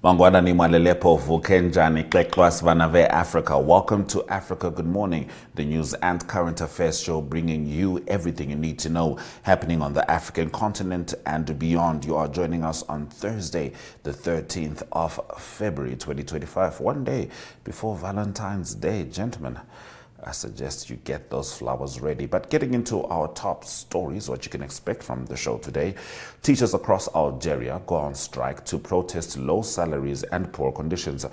Mangwana ni mwalelepo vukenjani klekwas vanave Africa. Welcome to Africa Good Morning, the news and current affairs show bringing you everything you need to know happening on the African continent and beyond. You are joining us on Thursday, the 13th of February 2025, one day before Valentine's Day. Gentlemen, I suggest you get those flowers ready. But getting into our top stories, what you can expect from the show today. Teachers across Algeria go on strike to protest low salaries and poor conditions.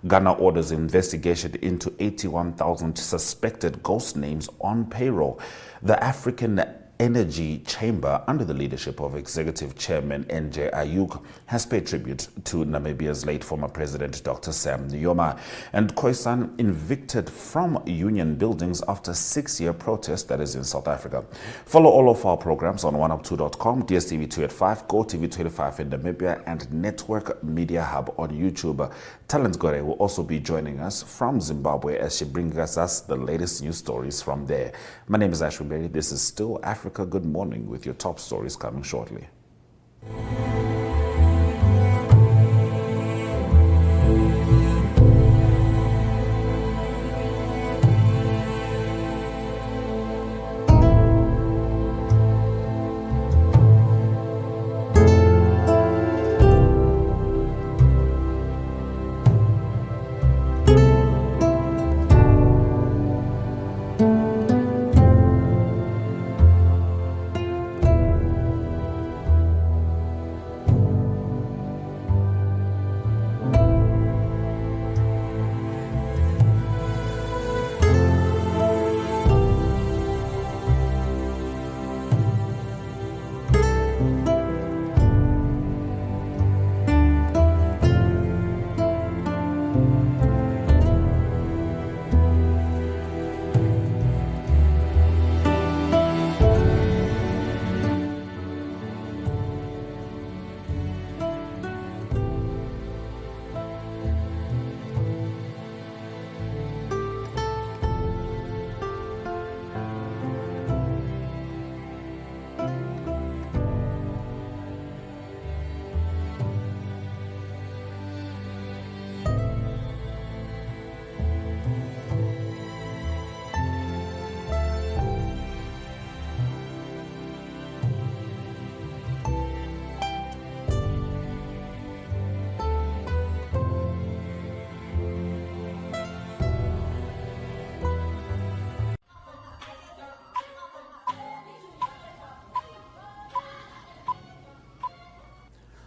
Ghana orders investigation into 81,000 suspected ghost names on payroll. The African Energy Chamber, under the leadership of Executive Chairman N.J. Ayuk, has paid tribute to Namibia's late former president, Dr. Sam Nujoma. And Khoisan evicted from union buildings after 6-year protest, that is in South Africa. Follow all of our programs on oneup2.com, DSTV 285, Gore TV 25 in Namibia, and Network Media Hub on YouTube. Talent Gore will also be joining us from Zimbabwe as she brings us the latest news stories from there. My name is Ashwin Berry. This is still Africa Good Morning with your top stories coming shortly.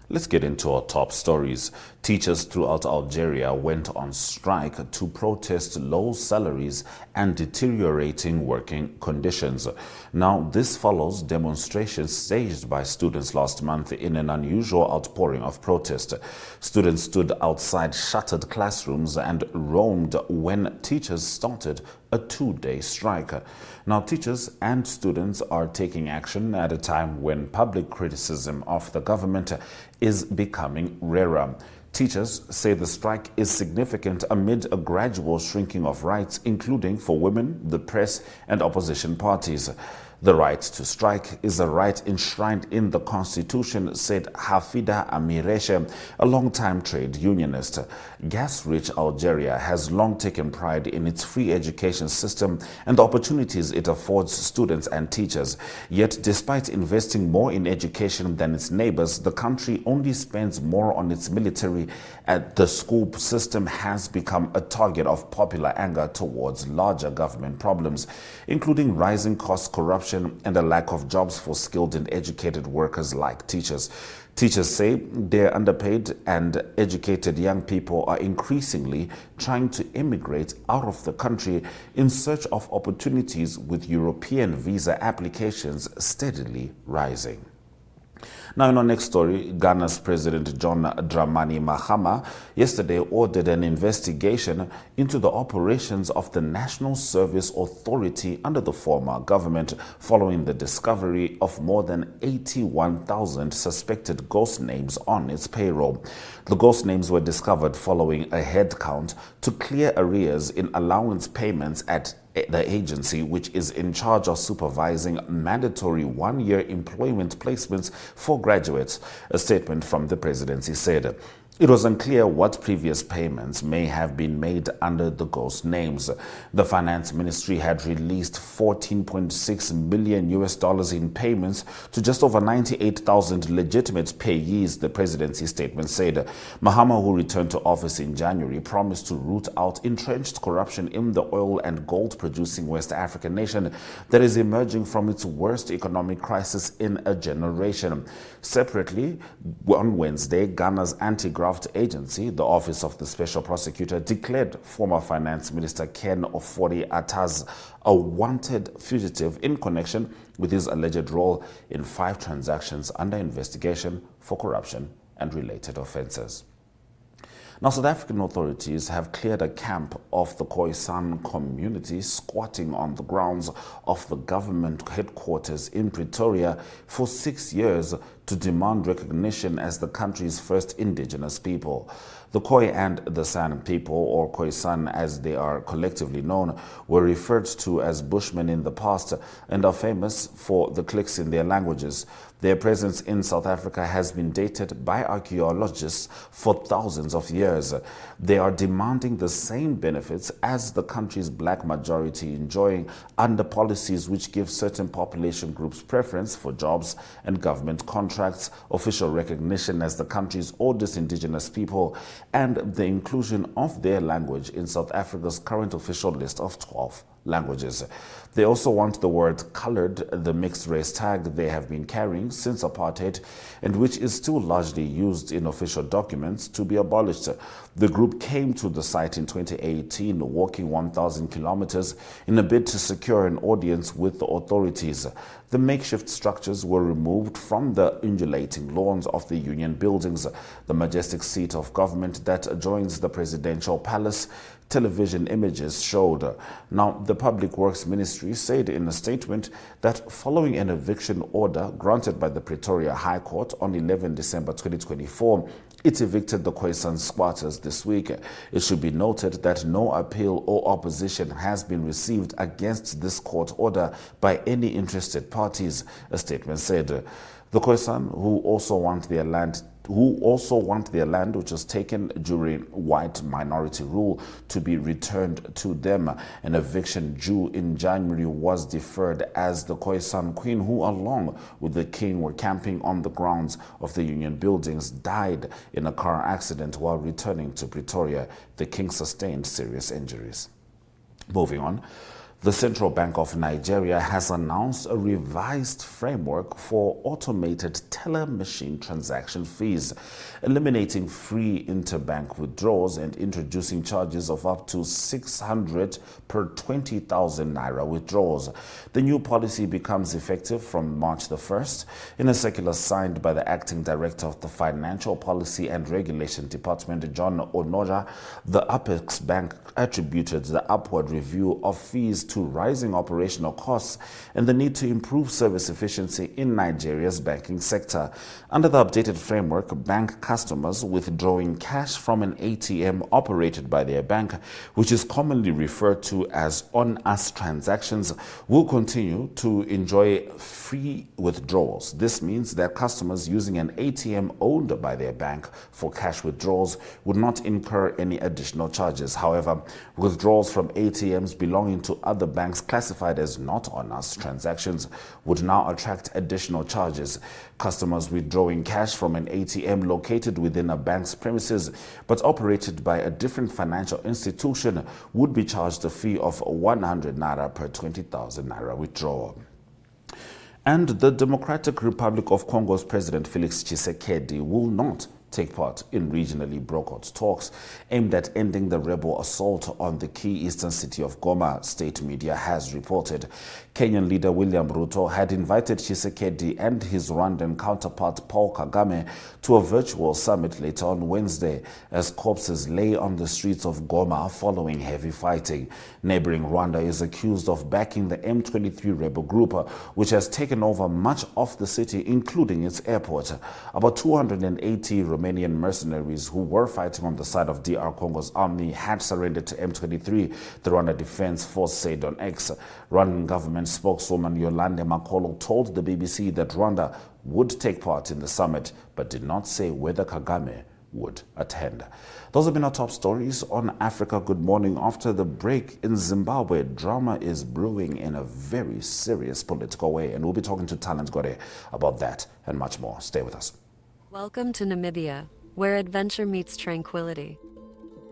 Let's get into our top stories. Teachers throughout Algeria went on strike to protest low salaries and deteriorating working conditions. Now, this follows demonstrations staged by students last month in an unusual outpouring of protest. Students stood outside shuttered classrooms and roamed when teachers started a 2-day strike. Now, teachers and students are taking action at a time when public criticism of the government is becoming rarer. Teachers say the strike is significant amid a gradual shrinking of rights, including for women, the press, and opposition parties. The right to strike is a right enshrined in the Constitution, said Hafida Amireshe, a long-time trade unionist. Gas-rich Algeria has long taken pride in its free education system and the opportunities it affords students and teachers. Yet, despite investing more in education than its neighbors, the country only spends more on its military, and the school system has become a target of popular anger towards larger government problems, including rising costs, corruption, and a lack of jobs for skilled and educated workers like teachers. Teachers say their underpaid and educated young people are increasingly trying to immigrate out of the country in search of opportunities, with European visa applications steadily rising. Now, in our next story, Ghana's President John Dramani Mahama yesterday ordered an investigation into the operations of the National Service Authority under the former government following the discovery of more than 81,000 suspected ghost names on its payroll. The ghost names were discovered following a head count to clear arrears in allowance payments at the agency, which is in charge of supervising mandatory one-year employment placements for graduates. A statement from the presidency said It was unclear what previous payments may have been made under the ghost names. The finance ministry had released $14.6 million in payments to just over 98,000 legitimate payees, the presidency statement said. Mahama, who returned to office in January, promised to root out entrenched corruption in the oil and gold producing West African nation that is emerging from its worst economic crisis in a generation. Separately, on Wednesday, Ghana's anti-graft agency, the Office of the Special Prosecutor, declared former Finance Minister Ken Ofori-Atta's a wanted fugitive in connection with his alleged role in 5 transactions under investigation for corruption and related offences. Now, South African authorities have cleared a camp of the Khoisan community squatting on the grounds of the government headquarters in Pretoria for 6 years to demand recognition as the country's first indigenous people. The Khoi and the San people, or Khoisan as they are collectively known, were referred to as Bushmen in the past and are famous for the clicks in their languages. Their presence in South Africa has been dated by archaeologists for thousands of years. They are demanding the same benefits as the country's black majority enjoying under policies which give certain population groups preference for jobs and government contracts, official recognition as the country's oldest indigenous people, and the inclusion of their language in South Africa's current official list of 12 languages. They also want the word colored, the mixed race tag they have been carrying since apartheid and which is still largely used in official documents, to be abolished. The group came to the site in 2018, walking 1,000 kilometers in a bid to secure an audience with the authorities. The makeshift structures were removed from the undulating lawns of the Union buildings, the majestic seat of government that adjoins the presidential palace. Television images showed. Now, the Public Works Ministry said in a statement that following an eviction order granted by the Pretoria High Court on 11 December 2024, it evicted the Khoisan squatters this week. It should be noted that no appeal or opposition has been received against this court order by any interested parties, a statement said. The Khoisan, who also want their land which was taken during white minority rule to be returned to them. An eviction due in January was deferred as the Khoisan queen, who along with the king were camping on the grounds of the Union buildings, died in a car accident while returning to Pretoria. The king sustained serious injuries. Moving on. The Central Bank of Nigeria has announced a revised framework for automated teller machine transaction fees, eliminating free interbank withdrawals and introducing charges of up to 600 per 20,000 naira withdrawals. The new policy becomes effective from March the 1st. In a circular signed by the Acting Director of the Financial Policy and Regulation Department, John Onoja, the Apex Bank attributed the upward review of fees to rising operational costs and the need to improve service efficiency in Nigeria's banking sector. Under the updated framework, bank customers withdrawing cash from an ATM operated by their bank, which is commonly referred to as on-us transactions, will continue to enjoy free withdrawals. This means that customers using an ATM owned by their bank for cash withdrawals would not incur any additional charges. However, withdrawals from ATMs belonging to other banks classified as not on-us transactions would now attract additional charges. Customers withdrawing cash from an ATM located within a bank's premises but operated by a different financial institution would be charged a fee of 100 naira per 20,000 naira withdrawal. And the Democratic Republic of Congo's President Felix Tshisekedi will not take part in regionally brokered talks aimed at ending the rebel assault on the key eastern city of Goma, state media has reported. Kenyan leader William Ruto had invited Tshisekedi and his Rwandan counterpart Paul Kagame to a virtual summit later on Wednesday as corpses lay on the streets of Goma following heavy fighting. Neighboring Rwanda is accused of backing the M23 rebel group, which has taken over much of the city, including its airport. About 280 Romanian mercenaries who were fighting on the side of DR Congo's army had surrendered to M23, the Rwanda Defense Force said on X. Rwandan government spokeswoman Yolande Makolo told the BBC that Rwanda would take part in the summit, but did not say whether Kagame would attend. Those have been our top stories on Africa Good Morning. After the break, in Zimbabwe, drama is brewing in a very serious political way, and we'll be talking to Talent Gore about that and much more. Stay with us. Welcome to Namibia, where adventure meets tranquility.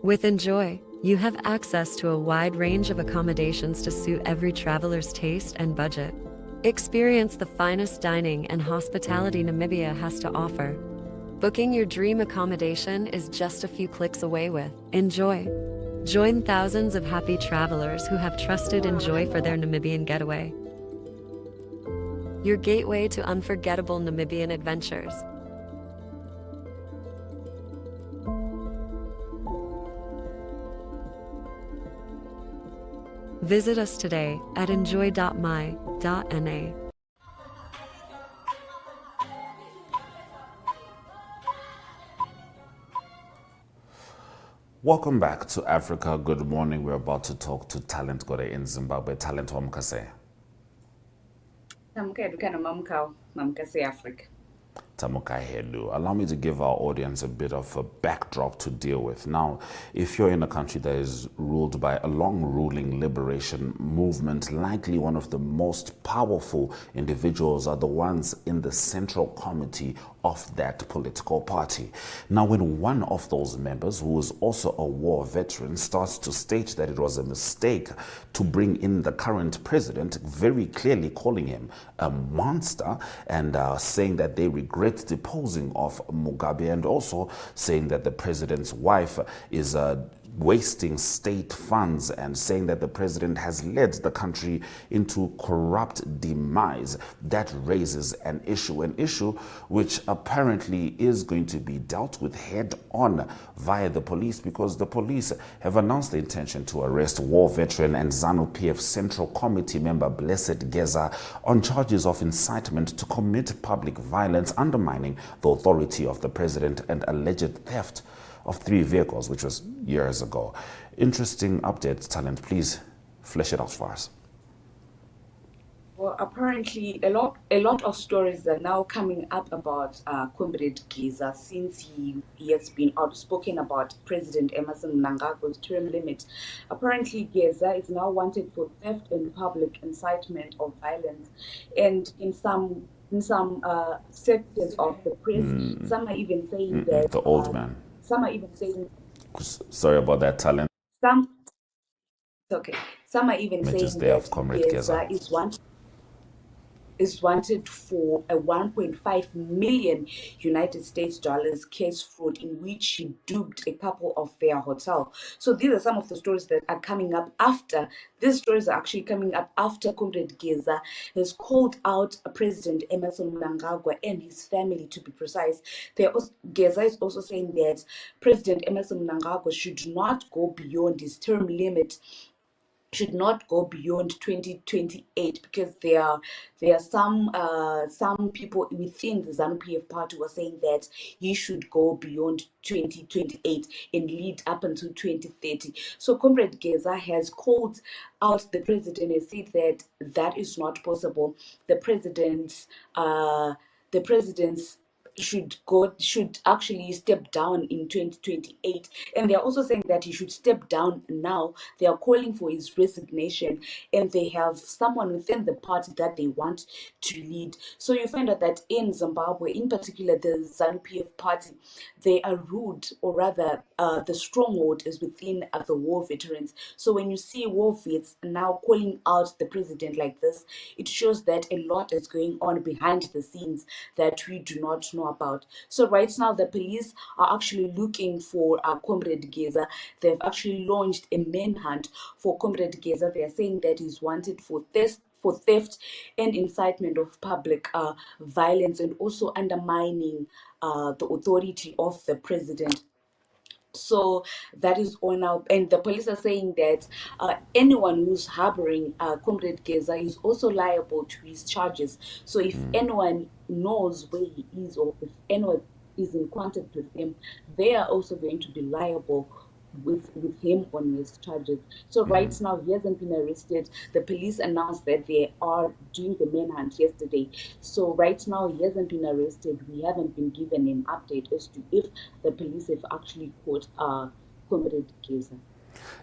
With Enjoy, you have access to a wide range of accommodations to suit every traveler's taste and budget. Experience the finest dining and hospitality Namibia has to offer. Booking your dream accommodation is just a few clicks away with Enjoy. Join thousands of happy travelers who have trusted Enjoy for their Namibian getaway. Your gateway to unforgettable Namibian adventures. Visit us today at enjoy.my.na. Welcome back to Africa Good Morning. We're about to talk to Talent Gore in Zimbabwe. Talent Wamkase. Mamkase Africa. Allow me to give our audience a bit of a backdrop to deal with. Now, if you're in a country that is ruled by a long-ruling liberation movement, likely one of the most powerful individuals are the ones in the central committee of that political party. Now, when one of those members, who is also a war veteran, starts to state that it was a mistake to bring in the current president, very clearly calling him a monster and saying that they regret deposing of Mugabe, and also saying that the president's wife is wasting state funds, and saying that the president has led the country into corrupt demise, that raises an issue which apparently is going to be dealt with head on via the police, because the police have announced the intention to arrest war veteran and ZANU-PF Central Committee member Blessed Geza on charges of incitement to commit public violence, undermining the authority of the president, and alleged theft of 3 vehicles, which was years ago. Interesting update, Talent. Please flesh it out for us. Well, apparently a lot of stories are now coming up about Comrade Geza, since he has been outspoken about President Emerson Mnangagwa's term limit. Apparently, Geza is now wanted for theft and public incitement of violence, and in some sectors of the press, some are even saying that the old man. Some are even saying, sorry about that, Talent. Some are even saying that Geza is wanted for a 1.5 million United States dollars case fraud in which he duped a couple of their hotel. So these are some of the stories that are coming up after. These stories are actually coming up after Comrade Geza has called out President Emerson Mnangagwa and his family, to be precise. Geza is also saying that President Emerson Mnangagwa should not go beyond his term limit, should not go beyond 2028, because there are some people within the ZANU-PF party who are saying that he should go beyond 2028 and lead up until 2030. So Comrade Geza has called out the president and said that that is not possible. The president's should actually step down in 2028, and they're also saying that he should step down now. They are calling for his resignation, and they have someone within the party that they want to lead. So you find out that in Zimbabwe, in particular the ZANU-PF party, they are ruled, or rather the stronghold is within the war veterans. So when you see war vets now calling out the president like this, it shows that a lot is going on behind the scenes that we do not know about. So right now the police are actually looking for Comrade Geza. They've actually launched a manhunt for Comrade Geza. They are saying that he's wanted for theft and incitement of public violence, and also undermining the authority of the president. So that is all now, and the police are saying that anyone who's harboring Comrade Geza is also liable to his charges. So if anyone knows where he is, or if anyone is in contact with him, they are also going to be liable with him on his charges. So right now he hasn't been arrested. The police announced that they are doing the manhunt yesterday. So right now he hasn't been arrested. We haven't been given an update as to if the police have actually caught Comrade Geza.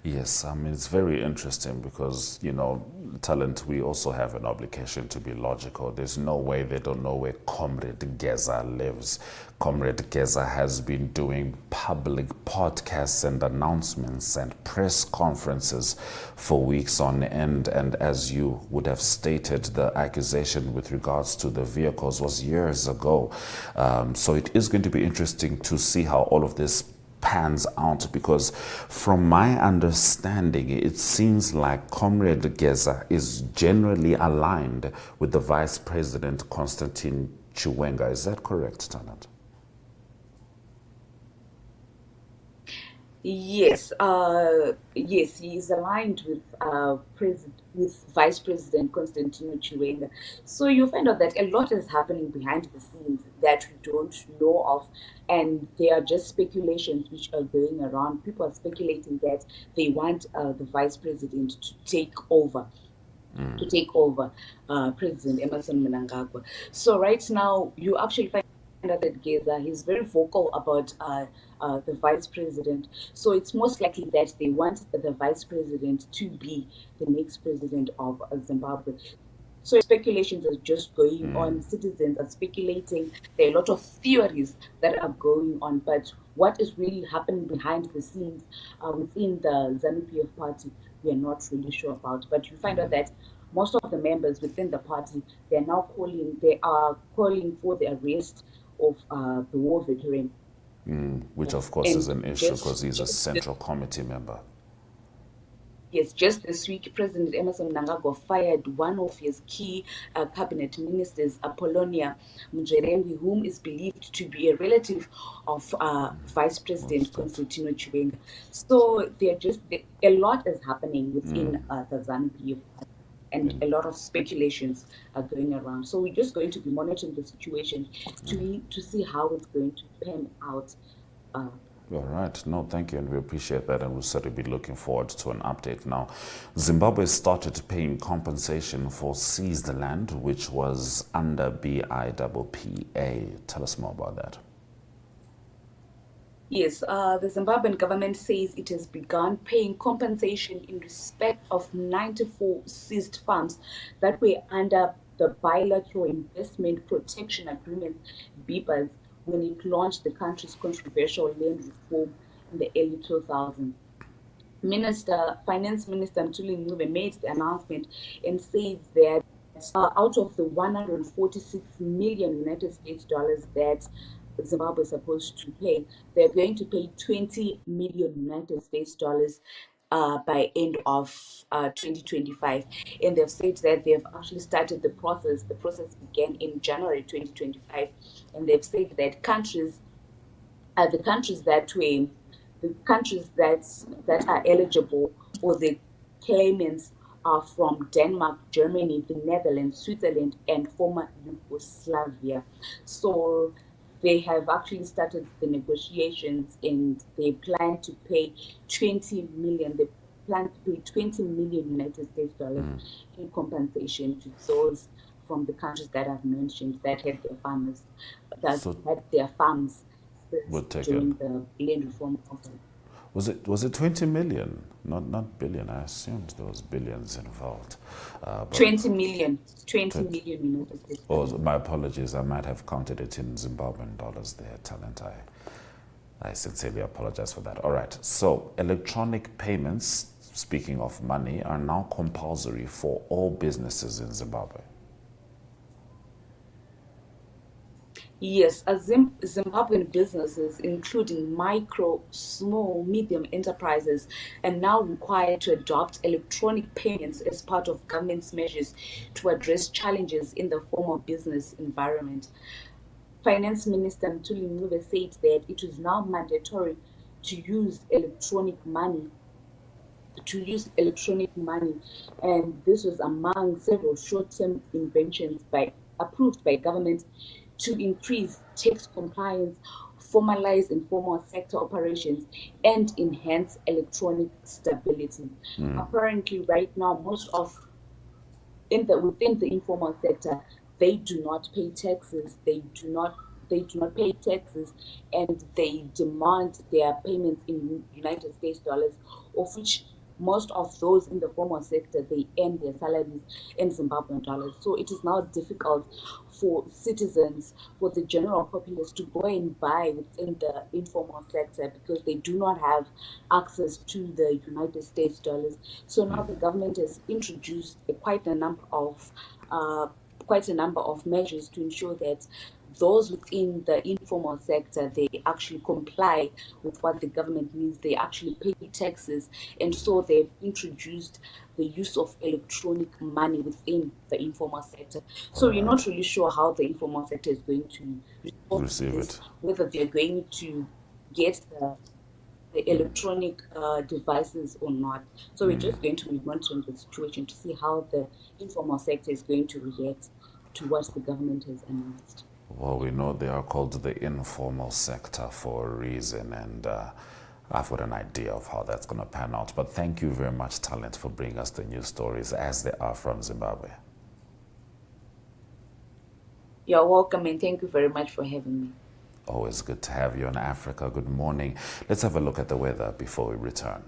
Yes, I mean, it's very interesting because, talent, we also have an obligation to be logical. There's no way they don't know where Comrade Geza lives. Comrade Geza has been doing public podcasts and announcements and press conferences for weeks on end. And as you would have stated, the accusation with regards to the vehicles was years ago. So it is going to be interesting to see how all of this pans out, because from my understanding it seems like Comrade Geza is generally aligned with the Vice President Constantine Chiwenga. Is that correct, Talent? Yes, yes, he is aligned with with Vice President Constantino Chiwenga. So you find out that a lot is happening behind the scenes that we don't know of, and there are just speculations which are going around. People are speculating that they want the Vice President to take over President Emerson Mnangagwa. So right now, you actually find out that Geza, he's very vocal about the vice president. So it's most likely that they want the vice president to be the next president of Zimbabwe. So speculations are just going on. Citizens are speculating. There are a lot of theories that are going on. But what is really happening behind the scenes within the ZANU-PF party, we are not really sure about. But you find out that most of the members within the party, they are calling for the arrest of the war veteran. Which of course is an issue because he's a central committee member. Yes, just this week, President Emerson Mnangagwa fired one of his key cabinet ministers, Apollonia Mjerengi, whom is believed to be a relative of Vice President Constantino Chiwenga. So a lot is happening within the ZANU-PF, and a lot of speculations are going around. So we're just going to be monitoring the situation to see how it's going to pan out. All right. No, thank you. And we appreciate that. And we'll certainly be looking forward to an update. Now, Zimbabwe started paying compensation for seized land, which was under BIPPA. Tell us more about that. Yes, the Zimbabwean government says it has begun paying compensation in respect of 94 seized farms that were under the Bilateral Investment Protection Agreement, BIPAs, when it launched the country's controversial land reform in the early 2000s. Finance Minister Mthuli Ncube made the announcement and said that out of the 146 million United States dollars that Zimbabwe is supposed to pay, they're going to pay 20 million United States dollars by end of 2025. And they've said that they've actually started the process. The process began in January 2025. And they've said that the countries that are eligible, or the claimants, are from Denmark, Germany, the Netherlands, Switzerland, and former Yugoslavia. So they have actually started the negotiations, and they plan to pay 20 million. They plan to pay 20 million United States dollars in compensation to those from the countries that I've mentioned that had their farms during the land reform campaign. Was it 20 million? Not billion. I assumed there was billions involved. 20 million United States. Oh, my apologies. I might have counted it in Zimbabwean dollars there, Talent. I sincerely apologize for that. All right. So electronic payments, speaking of money, are now compulsory for all businesses in Zimbabwe. Yes, Zimbabwean businesses, including micro, small, medium enterprises, are now required to adopt electronic payments as part of government's measures to address challenges in the formal business environment. Finance Minister Mthuli Ncube said that it is now mandatory to use electronic money, and this was among several short-term inventions approved by government to increase tax compliance formalize informal sector operations, and enhance electronic stability. Apparently, right now, most of within the informal sector, they do not pay taxes. They do not pay taxes, and they demand their payments in United States dollars, of which most of those in the formal sector, they earn their salaries in Zimbabwean dollars. So it is now difficult for citizens, for the general populace, to go and buy within the informal sector because they do not have access to the United States dollars. So now the government has introduced quite a number of measures to ensure that those within the informal sector, they actually comply with what the government needs. They actually pay taxes, and so they've introduced the use of electronic money within the informal sector. So we're not really sure how the informal sector is going to respond to Receive this, it. whether they're going to get the electronic devices or not. So we're just going to be monitoring the situation to see how the informal sector is going to react to what the government has announced. Well, we know they are called the informal sector for a reason, and I've got an idea of how that's going to pan out. But thank you very much, Talent, for bringing us the news stories as they are from Zimbabwe. You're welcome, and thank you very much for having me. Always good to have you in Africa. Good morning. Let's have a look at the weather before we return.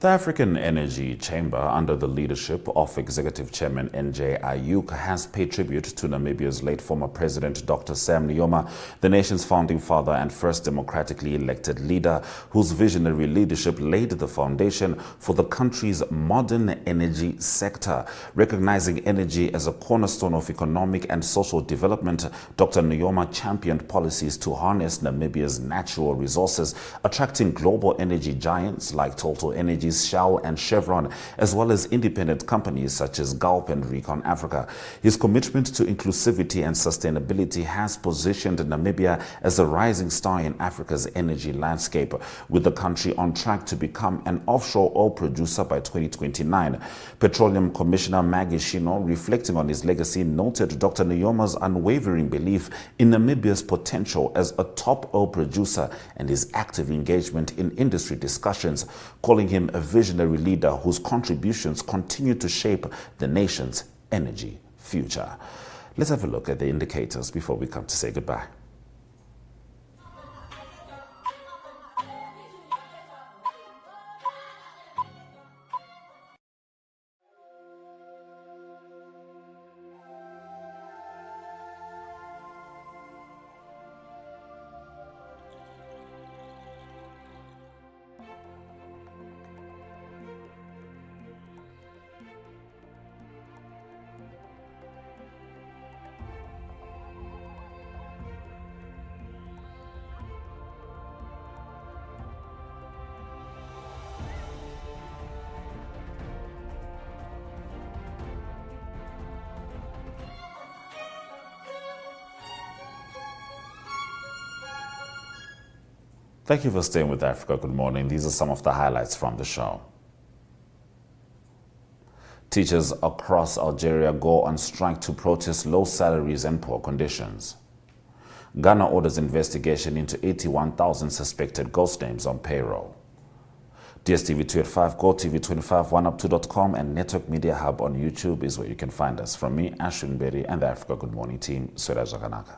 The African Energy Chamber, under the leadership of Executive Chairman N.J. Ayuk, has paid tribute to Namibia's late former president, Dr. Sam Nujoma, the nation's founding father and first democratically elected leader, whose visionary leadership laid the foundation for the country's modern energy sector. Recognizing energy as a cornerstone of economic and social development, Dr. Nujoma championed policies to harness Namibia's natural resources, attracting global energy giants like Total Energies, Shell and Chevron, as well as independent companies such as Gulp and Recon Africa. His commitment to inclusivity and sustainability has positioned Namibia as a rising star in Africa's energy landscape, with the country on track to become an offshore oil producer by 2029. Petroleum Commissioner Maggie Shino, reflecting on his legacy, noted Dr. Nuyoma's unwavering belief in Namibia's potential as a top oil producer and his active engagement in industry discussions, calling him a visionary leader whose contributions continue to shape the nation's energy future. Let's have a look at the indicators before we come to say goodbye. Thank you for staying with Africa Good Morning. These are some of the highlights from the show. Teachers across Algeria go on strike to protest low salaries and poor conditions. Ghana orders investigation into 81,000 suspected ghost names on payroll. DSTV 285, GoTV25, OneUp2.com, and Network Media Hub on YouTube is where you can find us. From me, Ashwin Berry, and the Africa Good Morning team, Sweda Jaganaka.